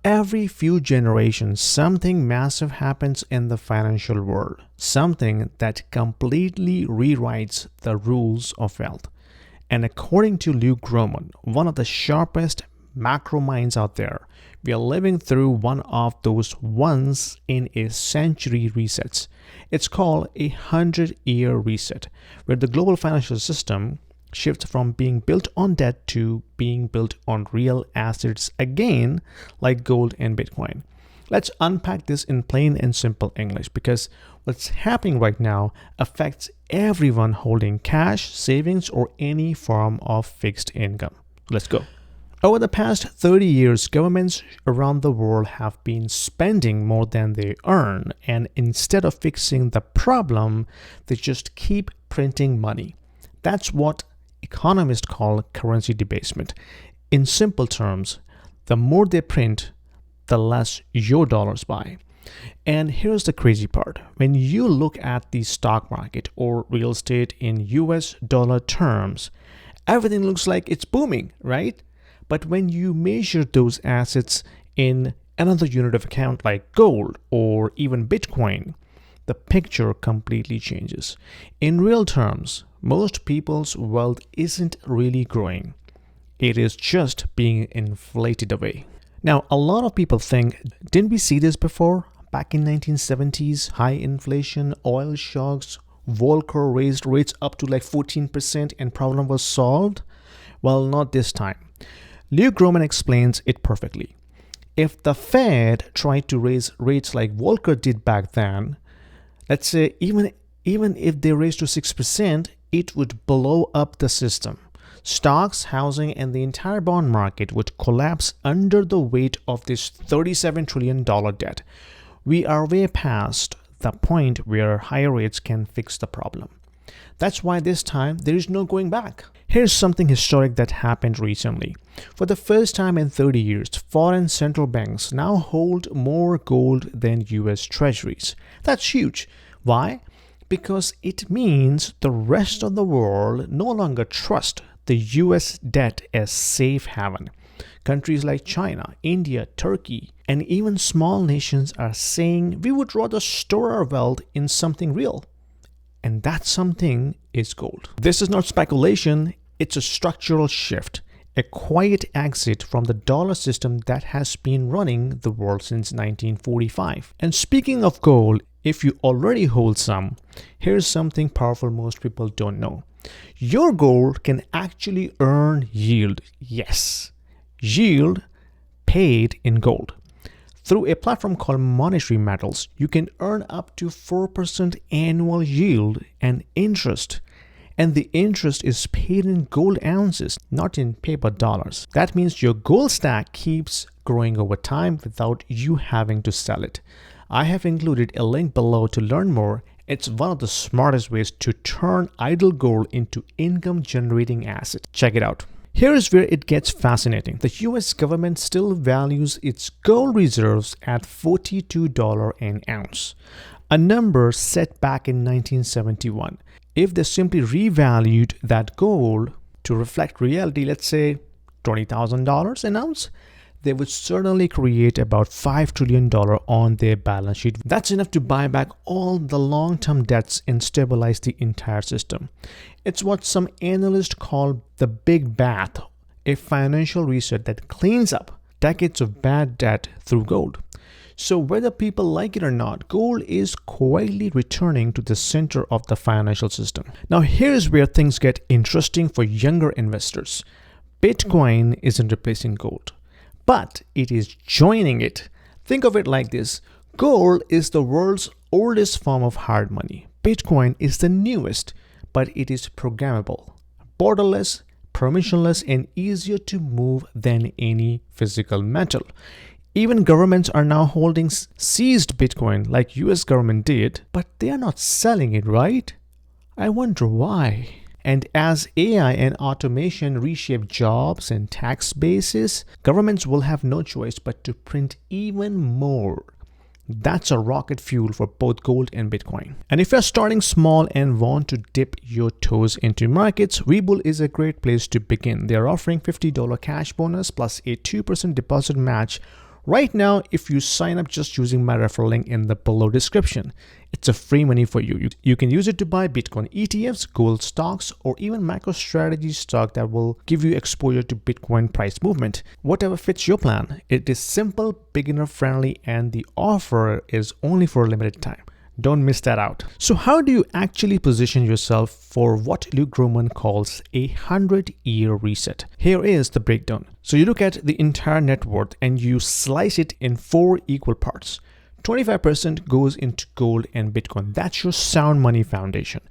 Every few generations, something massive happens in the financial world, something that completely rewrites the rules of wealth. And according to Luke Gromen, one of the sharpest macro minds out there, we are living through one of those once in a century resets. It's called a 100-year reset, where the global financial system shifts from being built on debt to being built on real assets again, like gold and Bitcoin. Let's unpack this in plain and simple English, because what's happening right now affects everyone holding cash, savings, or any form of fixed income. Let's go. Over the past 30 years, governments around the world have been spending more than they earn, and instead of fixing the problem, they just keep printing money. That's what economists call currency debasement. In simple terms, the more they print, the less your dollars buy. And here's the crazy part. When you look at the stock market or real estate in US dollar terms, everything looks like it's booming, right? But when you measure those assets in another unit of account like gold or even Bitcoin, the picture completely changes. In real terms, most people's wealth isn't really growing. It is just being inflated away. Now, a lot of people think, didn't we see this before? Back in 1970s, high inflation, oil shocks, Volcker raised rates up to like 14% and problem was solved? Well, not this time. Luke Gromen explains it perfectly. If the Fed tried to raise rates like Volcker did back then, let's say even if they raised to 6%, it would blow up the system. Stocks, housing, and the entire bond market would collapse under the weight of this $37 trillion debt. We are way past the point where higher rates can fix the problem. That's why this time there is no going back. Here's something historic that happened recently. For the first time in 30 years, foreign central banks now hold more gold than US treasuries. That's huge. Why? Because it means the rest of the world no longer trust the US debt as safe haven. Countries like China, India, Turkey, and even small nations are saying we would rather store our wealth in something real. And that something is gold. This is not speculation, it's a structural shift, a quiet exit from the dollar system that has been running the world since 1945. And speaking of gold, if you already hold some, here's something powerful most people don't know. Your gold can actually earn yield. Yes, yield paid in gold. Through a platform called Monetary Metals, you can earn up to 4% annual yield and interest. And the interest is paid in gold ounces, not in paper dollars. That means your gold stack keeps growing over time without you having to sell it. I have included a link below to learn more. It's one of the smartest ways to turn idle gold into income-generating asset. Check it out. Here is where it gets fascinating. The US government still values its gold reserves at $42 an ounce, a number set back in 1971. If they simply revalued that gold to reflect reality, let's say $20,000 an ounce, they would certainly create about $5 trillion on their balance sheet. That's enough to buy back all the long-term debts and stabilize the entire system. It's what some analysts call the big bath, a financial reset that cleans up decades of bad debt through gold. So whether people like it or not, gold is quietly returning to the center of the financial system. Now here's where things get interesting for younger investors. Bitcoin isn't replacing gold, but it is joining it. Think of it like this. Gold is the world's oldest form of hard money. Bitcoin is the newest, but it is programmable, borderless, permissionless, and easier to move than any physical metal. Even governments are now holding seized Bitcoin like US government did, but they are not selling it, right? I wonder why. And as AI and automation reshape jobs and tax bases, governments will have no choice but to print even more. That's a rocket fuel for both gold and Bitcoin. And if you're starting small and want to dip your toes into markets, Webull is a great place to begin. They're offering $50 cash bonus plus a 2% deposit match right now if you sign up just using my referral link in the below description. It's a free money for you. You can use it to buy Bitcoin ETFs, gold stocks, or even MicroStrategy stock that will give you exposure to Bitcoin price movement. Whatever fits your plan. It is simple, beginner friendly, and the offer is only for a limited time. Don't miss that out. So how do you actually position yourself for what Luke Gromen calls a 100-year reset? Here is the breakdown. So you look at the entire net worth and you slice it in 4 equal parts. 25% goes into gold and Bitcoin. That's your sound money foundation.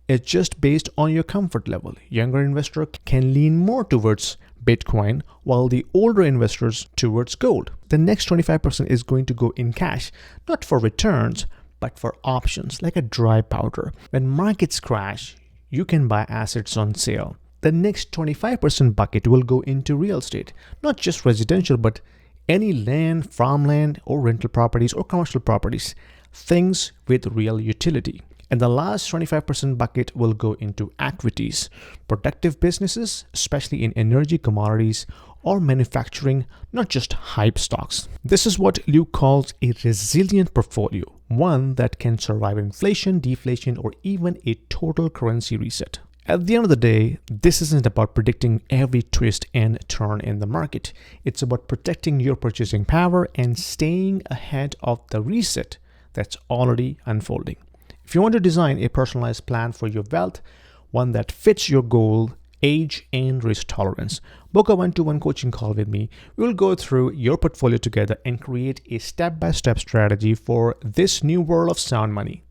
It's just based on your comfort level. Younger investor can lean more towards Bitcoin, while the older investors towards gold. The next 25% is going to go in cash, not for returns, but for options like a dry powder. When markets crash, you can buy assets on sale. The next 25% bucket will go into real estate, not just residential, but any land, farmland, or rental properties or commercial properties, things with real utility. And the last 25% bucket will go into equities, productive businesses, especially in energy, commodities, or manufacturing, not just hype stocks. This is what Luke calls a resilient portfolio, one that can survive inflation, deflation, or even a total currency reset. At the end of the day, this isn't about predicting every twist and turn in the market. It's about protecting your purchasing power and staying ahead of the reset that's already unfolding. If you want to design a personalized plan for your wealth, one that fits your goal, age, and risk tolerance, book a one-to-one coaching call with me. We will go through your portfolio together and create a step-by-step strategy for this new world of sound money.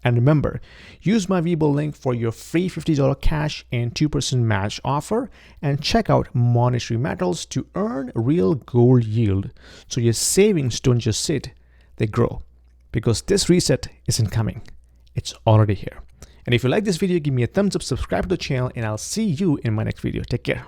And remember, use my Weibo link for your free $50 cash and 2% match offer, and check out Monetary Metals to earn real gold yield so your savings don't just sit, they grow. Because this reset isn't coming, it's already here. And if you like this video, give me a thumbs up, subscribe to the channel, and I'll see you in my next video. Take care.